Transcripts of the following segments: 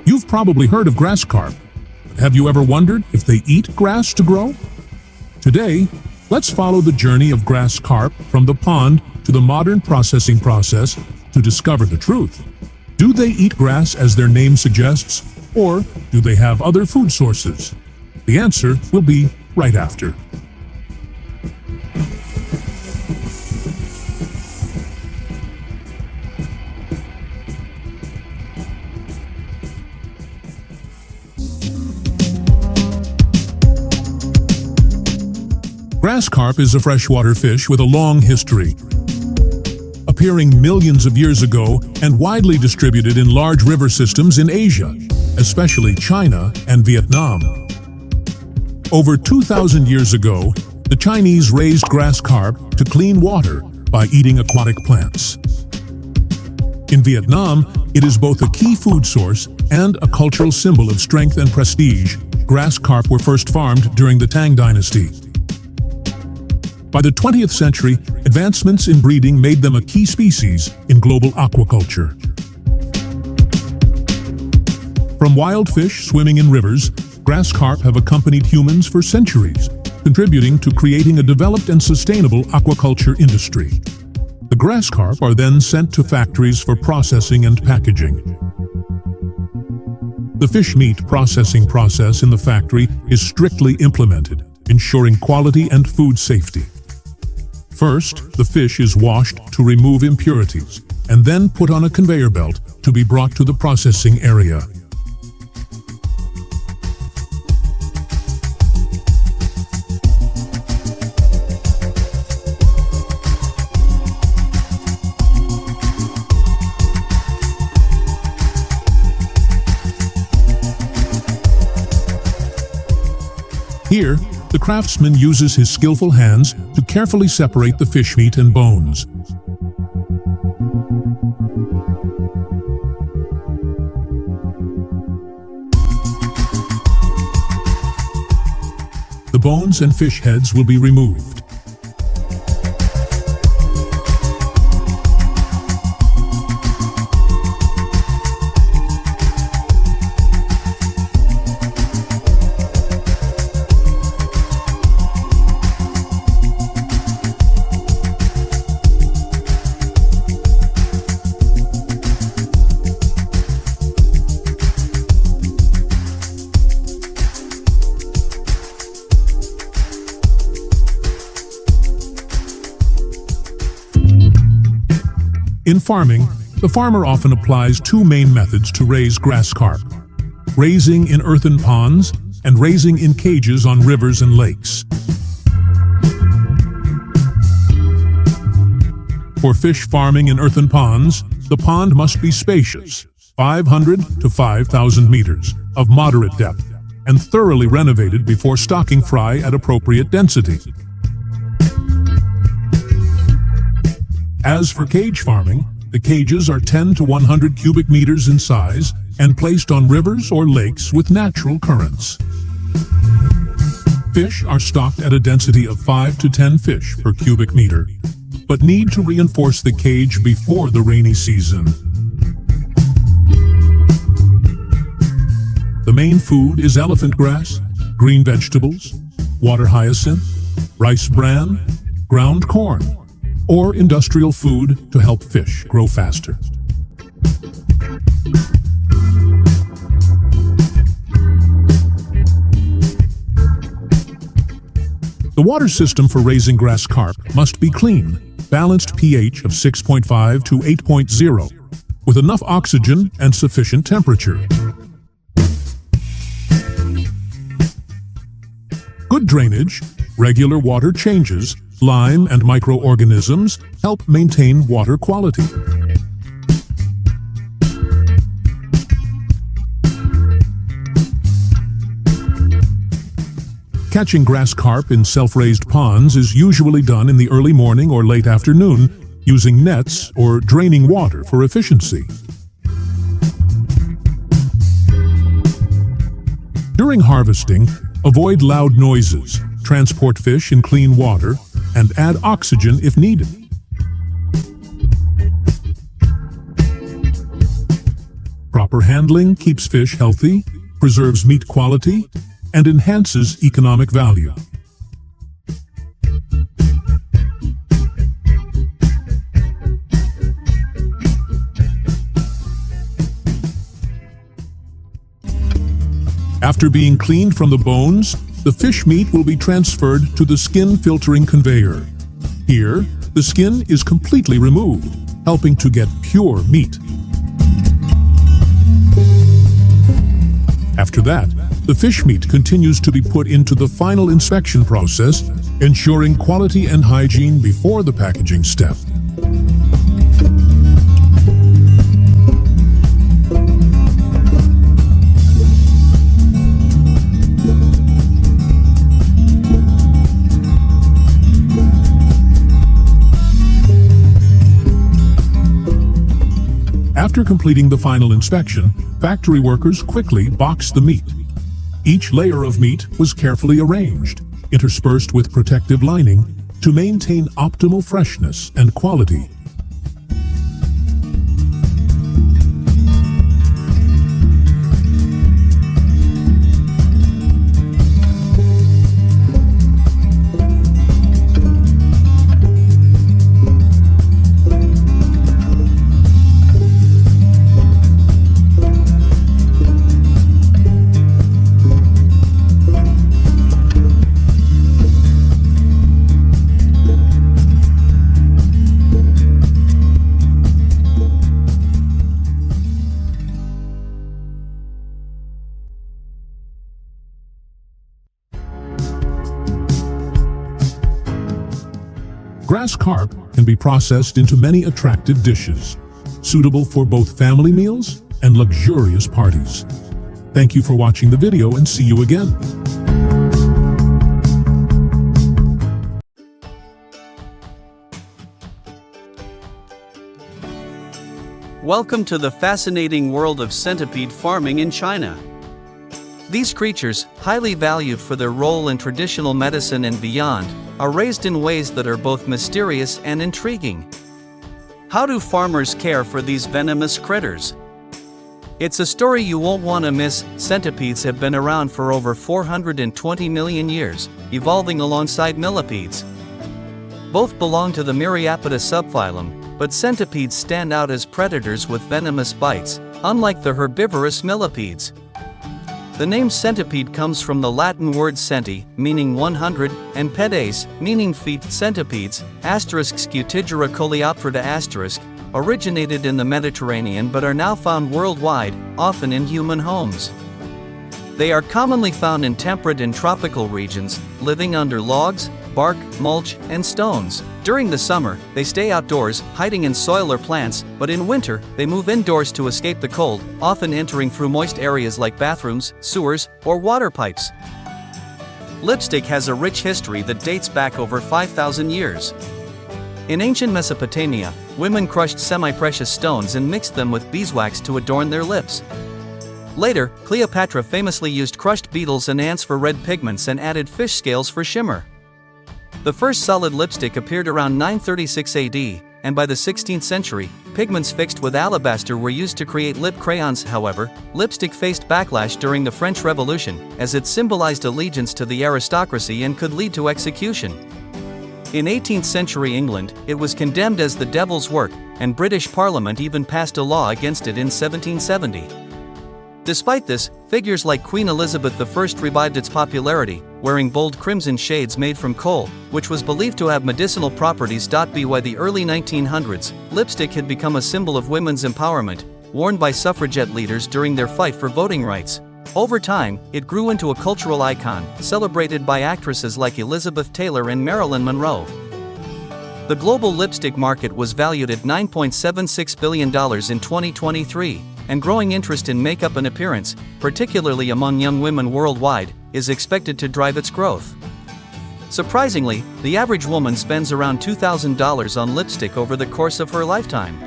You've probably heard of grass carp, but have you ever wondered if they eat grass to grow? Today, let's follow the journey of grass carp from the pond to the modern processing process to discover the truth. Do they eat grass as their name suggests, or do they have other food sources? The answer will be right after. Grass carp is a freshwater fish with a long history. Appearing millions of years ago and widely distributed in large river systems in Asia, especially China and Vietnam. Over 2,000 years ago, the Chinese raised grass carp to clean water by eating aquatic plants. In Vietnam, it is both a key food source and a cultural symbol of strength and prestige. Grass carp were first farmed during the Tang Dynasty. By the 20th century, advancements in breeding made them a key species in global aquaculture. From wild fish swimming in rivers, grass carp have accompanied humans for centuries, contributing to creating a developed and sustainable aquaculture industry. The grass carp are then sent to factories for processing and packaging. The fish meat processing process in the factory is strictly implemented, ensuring quality and food safety. First, the fish is washed to remove impurities, and then put on a conveyor belt to be brought to the processing area. Here, the craftsman uses his skillful hands to carefully separate the fish meat and bones. The bones and fish heads will be removed. In farming, the farmer often applies two main methods to raise grass carp: raising in earthen ponds and raising in cages on rivers and lakes. For fish farming in earthen ponds, the pond must be spacious, 500 to 5,000 meters, of moderate depth, and thoroughly renovated before stocking fry at appropriate density. As for cage farming, the cages are 10 to 100 cubic meters in size and placed on rivers or lakes with natural currents. Fish are stocked at a density of 5 to 10 fish per cubic meter, but need to reinforce the cage before the rainy season. The main food is elephant grass, green vegetables, water hyacinth, rice bran, ground corn, or industrial food to help fish grow faster. The water system for raising grass carp must be clean, balanced pH of 6.5 to 8.0, with enough oxygen and sufficient temperature. Good drainage, regular water changes, lime and microorganisms help maintain water quality. Catching grass carp in self-raised ponds is usually done in the early morning or late afternoon using nets or draining water for efficiency. During harvesting, avoid loud noises, transport fish in clean water, and add oxygen if needed. Proper handling keeps fish healthy, preserves meat quality, and enhances economic value. After being cleaned from the bones, the fish meat will be transferred to the skin filtering conveyor. Here, the skin is completely removed, helping to get pure meat. After that, the fish meat continues to be put into the final inspection process, ensuring quality and hygiene before the packaging step. After completing the final inspection, factory workers quickly boxed the meat. Each layer of meat was carefully arranged, interspersed with protective lining to maintain optimal freshness and quality. Grass carp can be processed into many attractive dishes, suitable for both family meals and luxurious parties. Thank you for watching the video and see you again. Welcome to the fascinating world of centipede farming in China. These creatures, highly valued for their role in traditional medicine and beyond, are raised in ways that are both mysterious and intriguing. How do farmers care for these venomous critters? It's a story you won't want to miss. Centipedes have been around for over 420 million years, evolving alongside millipedes. Both belong to the Myriapoda subphylum, but centipedes stand out as predators with venomous bites, unlike the herbivorous millipedes. The name centipede comes from the Latin word centi, meaning 100, and pedes, meaning feet. Centipedes, *Scutigera coleoptrida*, originated in the Mediterranean but are now found worldwide, often in human homes. They are commonly found in temperate and tropical regions, living under logs, bark, mulch, and stones. During the summer, they stay outdoors, hiding in soil or plants, but in winter, they move indoors to escape the cold, often entering through moist areas like bathrooms, sewers, or water pipes. Lipstick has a rich history that dates back over 5,000 years. In ancient Mesopotamia, women crushed semi-precious stones and mixed them with beeswax to adorn their lips. Later, Cleopatra famously used crushed beetles and ants for red pigments and added fish scales for shimmer. The first solid lipstick appeared around 936 AD, and by the 16th century, pigments fixed with alabaster were used to create lip crayons. However, lipstick faced backlash during the French Revolution, as it symbolized allegiance to the aristocracy and could lead to execution. In 18th century England, it was condemned as the devil's work, and British Parliament even passed a law against it in 1770. Despite this, figures like Queen Elizabeth I revived its popularity, wearing bold crimson shades made from kohl, which was believed to have medicinal properties. By the early 1900s, lipstick had become a symbol of women's empowerment, worn by suffragette leaders during their fight for voting rights. Over time, it grew into a cultural icon, celebrated by actresses like Elizabeth Taylor and Marilyn Monroe. The global lipstick market was valued at $9.76 billion in 2023. And growing interest in makeup and appearance, particularly among young women worldwide, is expected to drive its growth. Surprisingly, the average woman spends around $2,000 on lipstick over the course of her lifetime.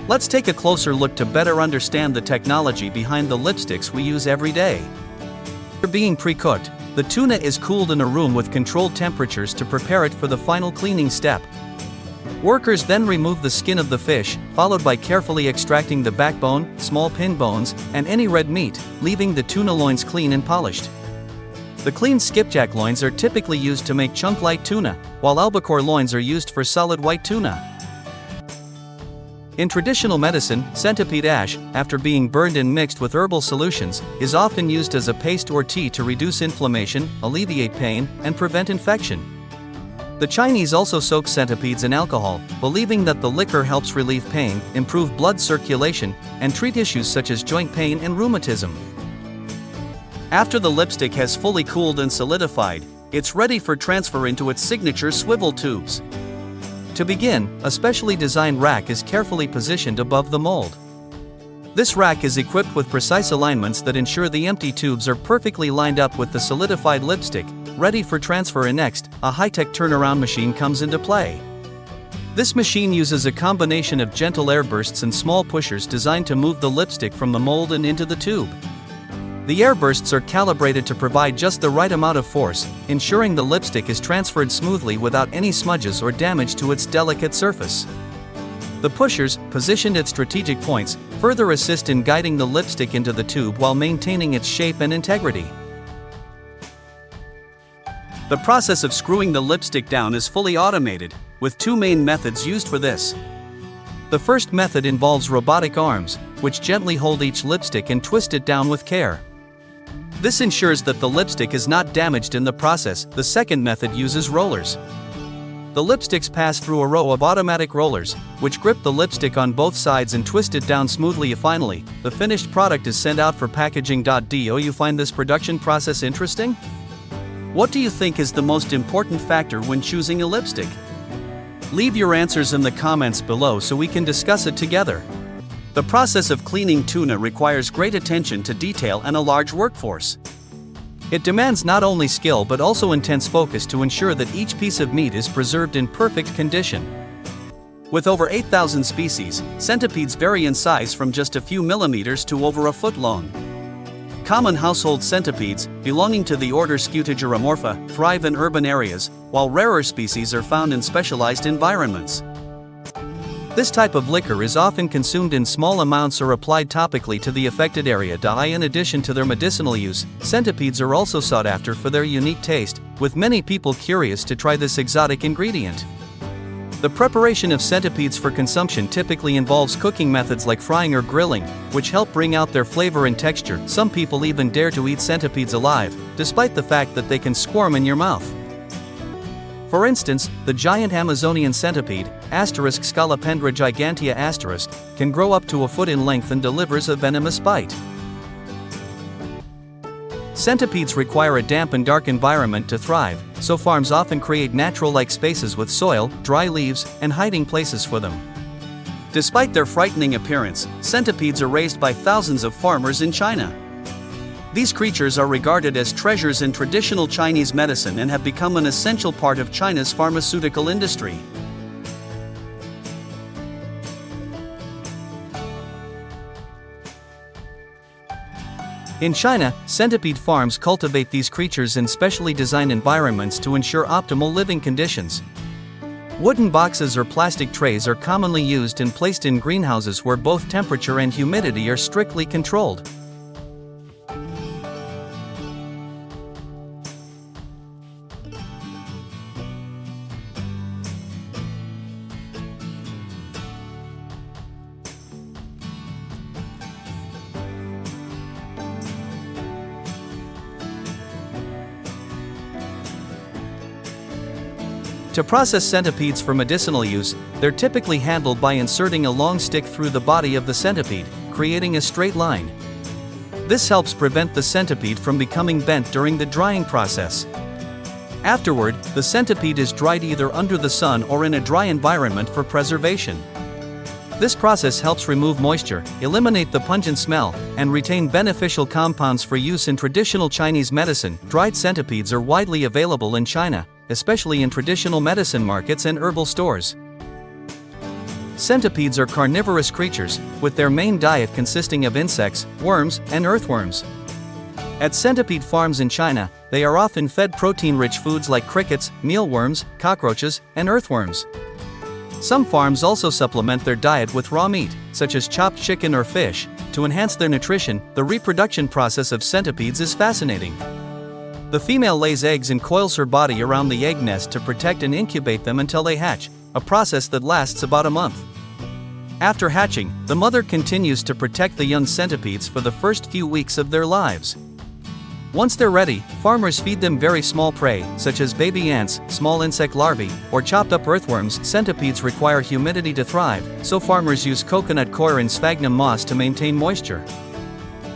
Let's take a closer look to better understand the technology behind the lipsticks we use every day. After being pre-cooked, the tuna is cooled in a room with controlled temperatures to prepare it for the final cleaning step. Workers then remove the skin of the fish, followed by carefully extracting the backbone, small pin bones, and any red meat, leaving the tuna loins clean and polished. The clean skipjack loins are typically used to make chunk-light tuna, while albacore loins are used for solid white tuna. In traditional medicine, centipede ash, after being burned and mixed with herbal solutions, is often used as a paste or tea to reduce inflammation, alleviate pain, and prevent infection. The Chinese also soak centipedes in alcohol, believing that the liquor helps relieve pain, improve blood circulation, and treat issues such as joint pain and rheumatism. After the lipstick has fully cooled and solidified, it's ready for transfer into its signature swivel tubes. To begin, a specially designed rack is carefully positioned above the mold. This rack is equipped with precise alignments that ensure the empty tubes are perfectly lined up with the solidified lipstick, ready for transfer. And next, a high-tech turnaround machine comes into play. This machine uses a combination of gentle air bursts and small pushers designed to move the lipstick from the mold and into the tube. The air bursts are calibrated to provide just the right amount of force, ensuring the lipstick is transferred smoothly without any smudges or damage to its delicate surface. The pushers, positioned at strategic points, further assist in guiding the lipstick into the tube while maintaining its shape and integrity. The process of screwing the lipstick down is fully automated, with two main methods used for this. The first method involves robotic arms, which gently hold each lipstick and twist it down with care. This ensures that the lipstick is not damaged in the process. The second method uses rollers. The lipsticks pass through a row of automatic rollers, which grip the lipstick on both sides and twist it down smoothly. Finally, the finished product is sent out for packaging. Do you find this production process interesting? What do you think is the most important factor when choosing a lipstick? Leave your answers in the comments below so we can discuss it together. The process of cleaning tuna requires great attention to detail and a large workforce. It demands not only skill but also intense focus to ensure that each piece of meat is preserved in perfect condition. With over 8,000 species, centipedes vary in size from just a few millimeters to over a foot long. Common household centipedes, belonging to the order Scuttigiromorpha, thrive in urban areas, while rarer species are found in specialized environments. This type of liquor is often consumed in small amounts or applied topically to the affected area. In addition to their medicinal use, centipedes are also sought after for their unique taste, with many people curious to try this exotic ingredient. The preparation of centipedes for consumption typically involves cooking methods like frying or grilling, which help bring out their flavor and texture. Some people even dare to eat centipedes alive, despite the fact that they can squirm in your mouth. For instance, the giant Amazonian centipede, Scolopendra gigantea *, can grow up to a foot in length and delivers a venomous bite. Centipedes require a damp and dark environment to thrive, so farms often create natural-like spaces with soil, dry leaves, and hiding places for them. Despite their frightening appearance, centipedes are raised by thousands of farmers in China. These creatures are regarded as treasures in traditional Chinese medicine and have become an essential part of China's pharmaceutical industry. In China, centipede farms cultivate these creatures in specially designed environments to ensure optimal living conditions. Wooden boxes or plastic trays are commonly used and placed in greenhouses where both temperature and humidity are strictly controlled. To process centipedes for medicinal use, they're typically handled by inserting a long stick through the body of the centipede, creating a straight line. This helps prevent the centipede from becoming bent during the drying process. Afterward, the centipede is dried either under the sun or in a dry environment for preservation. This process helps remove moisture, eliminate the pungent smell, and retain beneficial compounds for use in traditional Chinese medicine. Dried centipedes are widely available in China, especially in traditional medicine markets and herbal stores. Centipedes are carnivorous creatures, with their main diet consisting of insects, worms, and earthworms. At centipede farms in China, they are often fed protein-rich foods like crickets, mealworms, cockroaches, and earthworms. Some farms also supplement their diet with raw meat, such as chopped chicken or fish, to enhance their nutrition. The reproduction process of centipedes is fascinating. The female lays eggs and coils her body around the egg nest to protect and incubate them until they hatch, a process that lasts about a month. After hatching, the mother continues to protect the young centipedes for the first few weeks of their lives. Once they're ready, farmers feed them very small prey, such as baby ants, small insect larvae, or chopped up earthworms. Centipedes require humidity to thrive, so farmers use coconut coir and sphagnum moss to maintain moisture.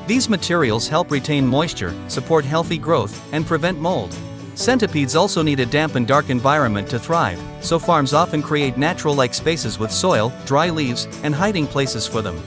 These materials help retain moisture, support healthy growth, and prevent mold. Centipedes also need a damp and dark environment to thrive, so farms often create natural-like spaces with soil, dry leaves, and hiding places for them.